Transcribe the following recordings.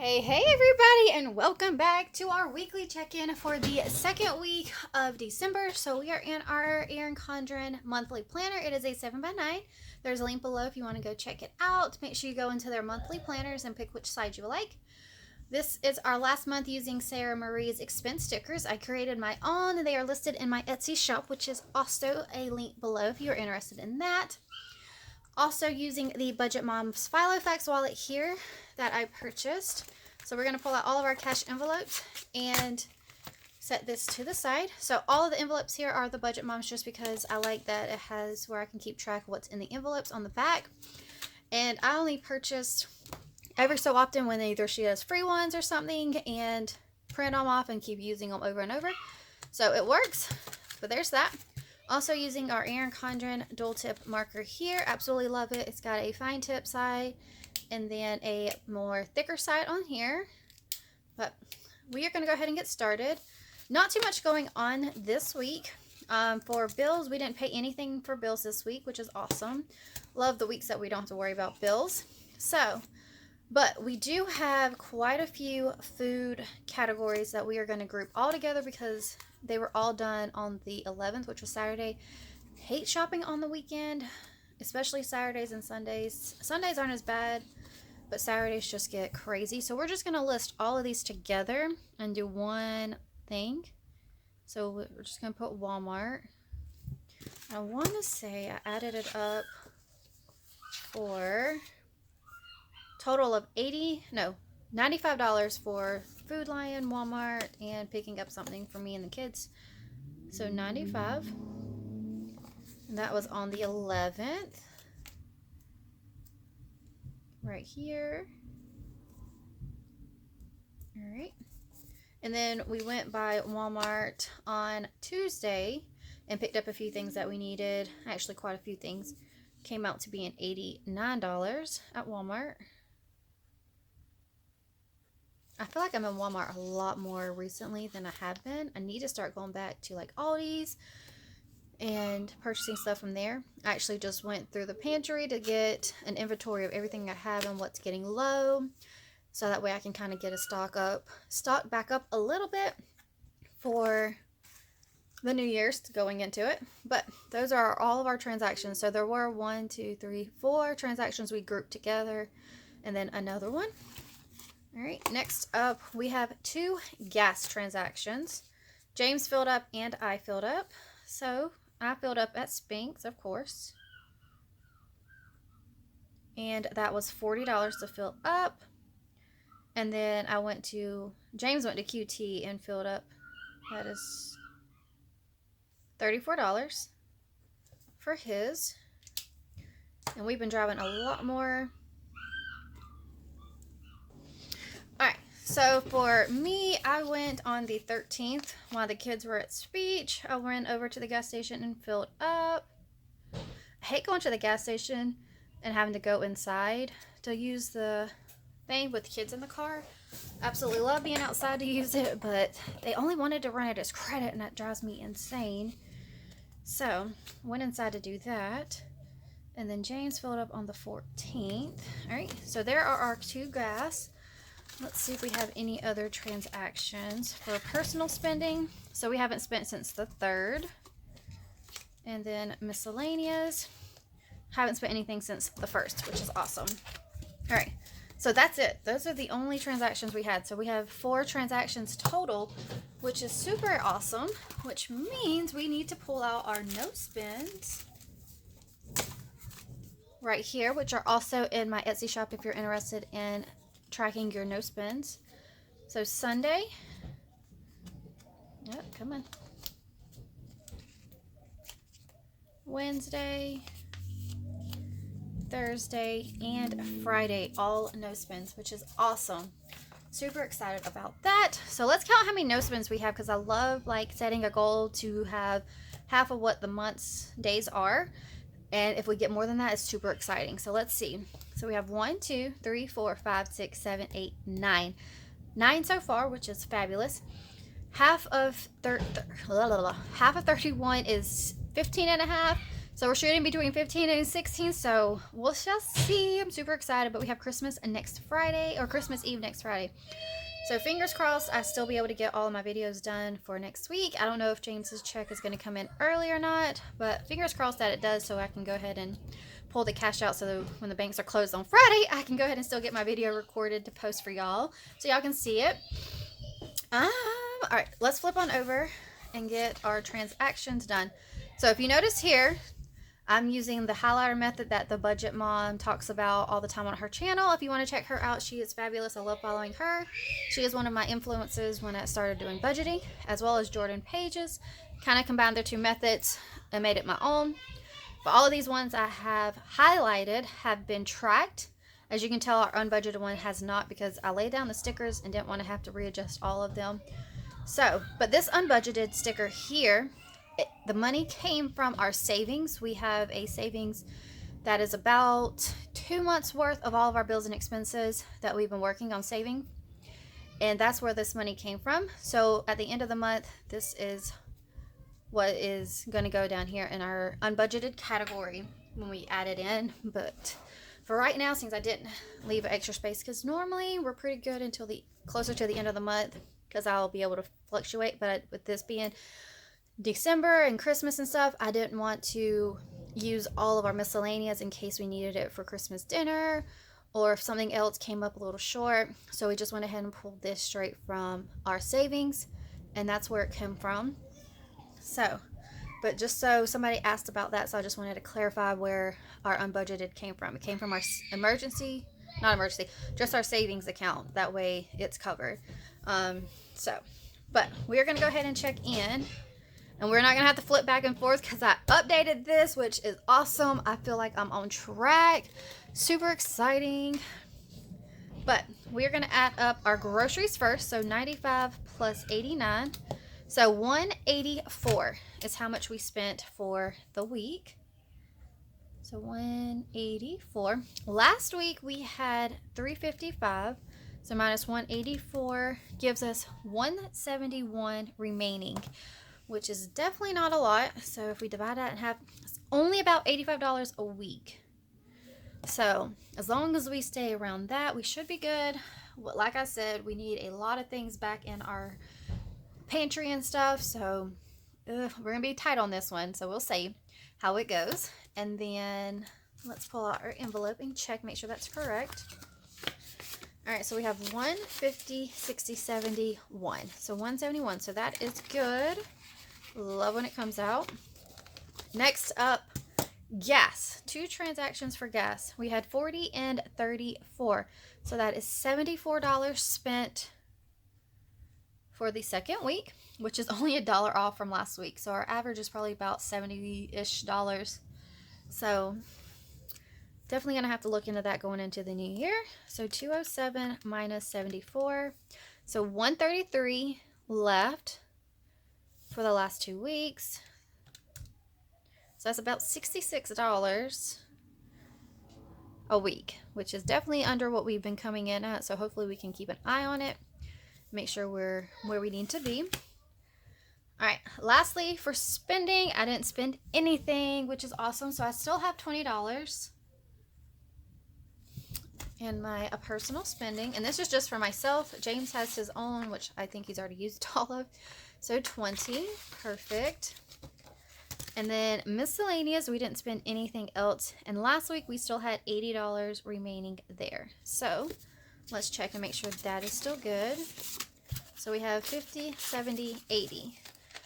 Hey everybody, and welcome back to our weekly check-in for the second week of December. So we are in our Erin Condren monthly planner. It is a 7x9. There's a link below if you want to go check it out. Make sure you go into their monthly planners and pick which side you like. This is our last month using Sarah Marie's expense stickers. I created my own. They are listed in my Etsy shop, which is also a link below if you're interested in that. Also using the Budget Moms Filofax wallet here that I purchased. So we're going to pull out all of our cash envelopes and set this to the side. So all of the envelopes here are the Budget Moms just because I like that it has where I can keep track of what's in the envelopes on the back. And I only purchased every so often when either she has free ones or something and print them off and keep using them over and over. So it works, but there's that. Also using our Erin Condren dual tip marker here. Absolutely love it. It's got a fine tip side and then a more thicker side on here. But we are going to go ahead and get started. Not too much going on this week. For bills, we didn't pay anything for bills this week, which is awesome. Love the weeks that we don't have to worry about bills. But we do have quite a few food categories that we are going to group all together because they were all done on the 11th, which was Saturday. Hate shopping on the weekend, especially Saturdays and Sundays. Sundays aren't as bad, but Saturdays just get crazy. So we're just going to list all of these together and do one thing. So we're just going to put Walmart. I want to say I added it up for total of $95 for Food Lion, Walmart, and picking up something for me and the kids. So $95. And that was on the 11th. Right here. Alright. And then we went by Walmart on Tuesday and picked up a few things that we needed. Actually, quite a few things. Came out to be $89 at Walmart. I feel like I'm in Walmart a lot more recently than I have been. I need to start going back to like Aldi's and purchasing stuff from there. I actually just went through the pantry to get an inventory of everything I have and what's getting low. So that way I can kind of get a stock back up a little bit for the New Year's going into it. But those are all of our transactions. So there were 4 transactions we grouped together and then another one. Alright, next up we have 2 gas transactions. James filled up and I filled up. So I filled up at Spink's, of course. And that was $40 to fill up. And then James went to QT and filled up. That is $34 for his. And we've been driving a lot more. Alright, so for me, I went on the 13th while the kids were at speech. I went over to the gas station and filled up. I hate going to the gas station and having to go inside to use the thing with kids in the car. Absolutely love being outside to use it, but they only wanted to run it as credit and that drives me insane. So, went inside to do that. And then James filled up on the 14th. Alright, so there are our 2 gas. Let's see if we have any other transactions for personal spending. So we haven't spent since the 3rd. And then miscellaneous. Haven't spent anything since the 1st, which is awesome. Alright, so that's it. Those are the only transactions we had. So we have 4 transactions total, which is super awesome, which means we need to pull out our no spends right here, which are also in my Etsy shop if you're interested in tracking your no spends. So Sunday, yep, come on. Wednesday, Thursday, and Friday, all no spends, which is awesome. Super excited about that. So let's count how many no spends we have because I love like setting a goal to have half of what the month's days are. And if we get more than that, it's super exciting. So let's see. So we have 1, 2, 3, 4, 5, 6, 7, 8, 9. 9 so far, which is fabulous. Half of 31 is 15 and a half. So we're shooting between 15 and 16, so we'll just see. I'm super excited, but we have Christmas next Friday, or Christmas Eve next Friday. So fingers crossed I'll still be able to get all of my videos done for next week. I don't know if James's check is going to come in early or not, but fingers crossed that it does, so I can go ahead and pull the cash out so that when the banks are closed on Friday, I can go ahead and still get my video recorded to post for y'all so y'all can see it. All right, let's flip on over and get our transactions done. So if you notice here, I'm using the highlighter method that the Budget Mom talks about all the time on her channel. If you want to check her out, she is fabulous. I love following her. She is one of my influences when I started doing budgeting, as well as Jordan Pages. Kind of combined their two methods and made it my own. But all of these ones I have highlighted have been tracked. As you can tell, our unbudgeted one has not, because I laid down the stickers and didn't want to have to readjust all of them. So, but this unbudgeted sticker here, the money came from our savings. We have a savings that is about 2 months worth of all of our bills and expenses that we've been working on saving. And that's where this money came from. So at the end of the month, this is what is going to go down here in our unbudgeted category when we add it in. But for right now, since I didn't leave extra space, because normally we're pretty good until closer to the end of the month, because I'll be able to fluctuate. But with this being December and Christmas and stuff, I didn't want to use all of our miscellaneous in case we needed it for Christmas dinner or if something else came up a little short. So we just went ahead and pulled this straight from our savings, and that's where it came from. So, but just so somebody asked about that, so I just wanted to clarify where our unbudgeted came from. It came from our just our savings account. That way it's covered. But we're going to go ahead and check in. And we're not going to have to flip back and forth because I updated this, which is awesome. I feel like I'm on track. Super exciting. But we're going to add up our groceries first. So 95 plus 89. So 184 is how much we spent for the week. So 184. Last week we had 355. So minus 184 gives us 171 remaining, which is definitely not a lot. So if we divide that in half, it's only about $85 a week. So as long as we stay around that, we should be good. Like I said, we need a lot of things back in our pantry and stuff. So we're going to be tight on this one. So we'll see how it goes. And then let's pull out our envelope and check, make sure that's correct. All right, so we have 150, 60, 71. So 171. So that is good. Love when it comes out. Next up, gas. 2 transactions for gas. We had 40 and 34. So that is $74 spent for the second week, which is only $1 off from last week. So our average is probably about $70-ish. So definitely going to have to look into that going into the new year. So 207 minus 74. So 133 left for the last 2 weeks. So that's about $66 a week, which is definitely under what we've been coming in at. So hopefully we can keep an eye on it, make sure we're where we need to be. All right, lastly, for spending, I didn't spend anything, which is awesome. So I still have $20 in my personal spending, and this is just for myself. James has his own, which I think he's already used all of. So 20, perfect. And then miscellaneous, we didn't spend anything else. And last week we still had $80 remaining there. So let's check and make sure that is still good. So we have 50, 70, 80.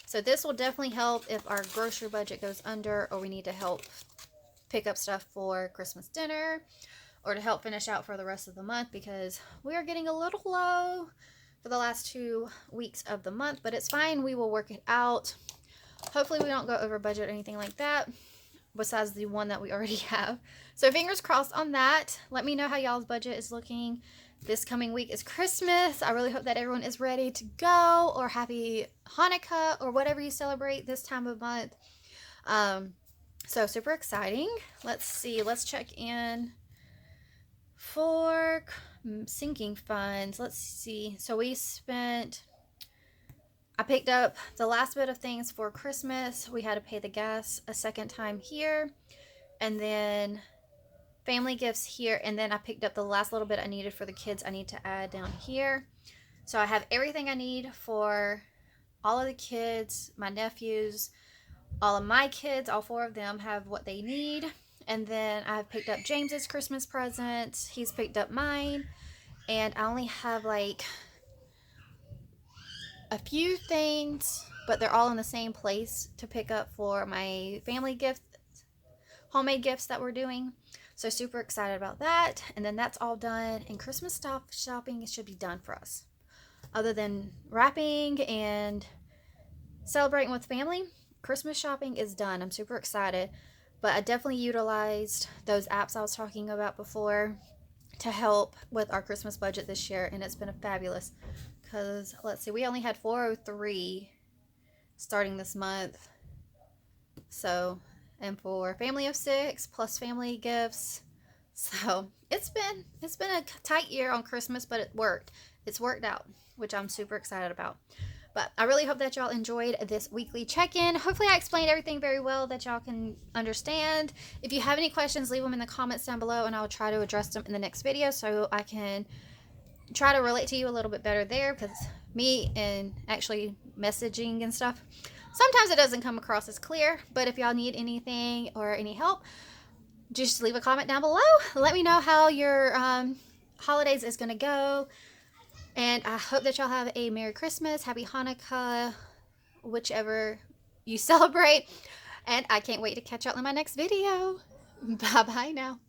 So this will definitely help if our grocery budget goes under, or we need to help pick up stuff for Christmas dinner, or to help finish out for the rest of the month, because we are getting a little low for the last 2 weeks of the month, but it's fine. We will work it out. Hopefully we don't go over budget or anything like that, besides the one that we already have. So fingers crossed on that. Let me know how y'all's budget is looking. This coming week is Christmas. I really hope that everyone is ready to go, or happy Hanukkah, or whatever you celebrate this time of month. So super exciting. Let's see. Let's check in for sinking funds. Let's see. So we spent, I picked up the last bit of things for Christmas. We had to pay the gas a second time here, and then family gifts here, and then I picked up the last little bit I needed for the kids. I need to add down here. So I have everything I need for all of the kids, my nephews, all of my kids, all 4 of them have what they need. And then I've picked up James's Christmas present. He's picked up mine. And I only have like a few things, but they're all in the same place to pick up for my family gifts, homemade gifts that we're doing. So super excited about that. And then that's all done. And Christmas shopping should be done for us. Other than wrapping and celebrating with family, Christmas shopping is done. I'm super excited. But I definitely utilized those apps I was talking about before to help with our Christmas budget this year. And it's been fabulous. Because, let's see, we only had 403 starting this month. So, and for family of 6 plus family gifts. So, it's been a tight year on Christmas, but it worked. It's worked out, which I'm super excited about. But I really hope that y'all enjoyed this weekly check-in. Hopefully I explained everything very well that y'all can understand. If you have any questions, leave them in the comments down below, and I'll try to address them in the next video so I can try to relate to you a little bit better there, because me and actually messaging and stuff, sometimes it doesn't come across as clear. But if y'all need anything or any help, just leave a comment down below. Let me know how your holidays is going to go. And I hope that y'all have a Merry Christmas, Happy Hanukkah, whichever you celebrate. And I can't wait to catch y'all in my next video. Bye-bye now.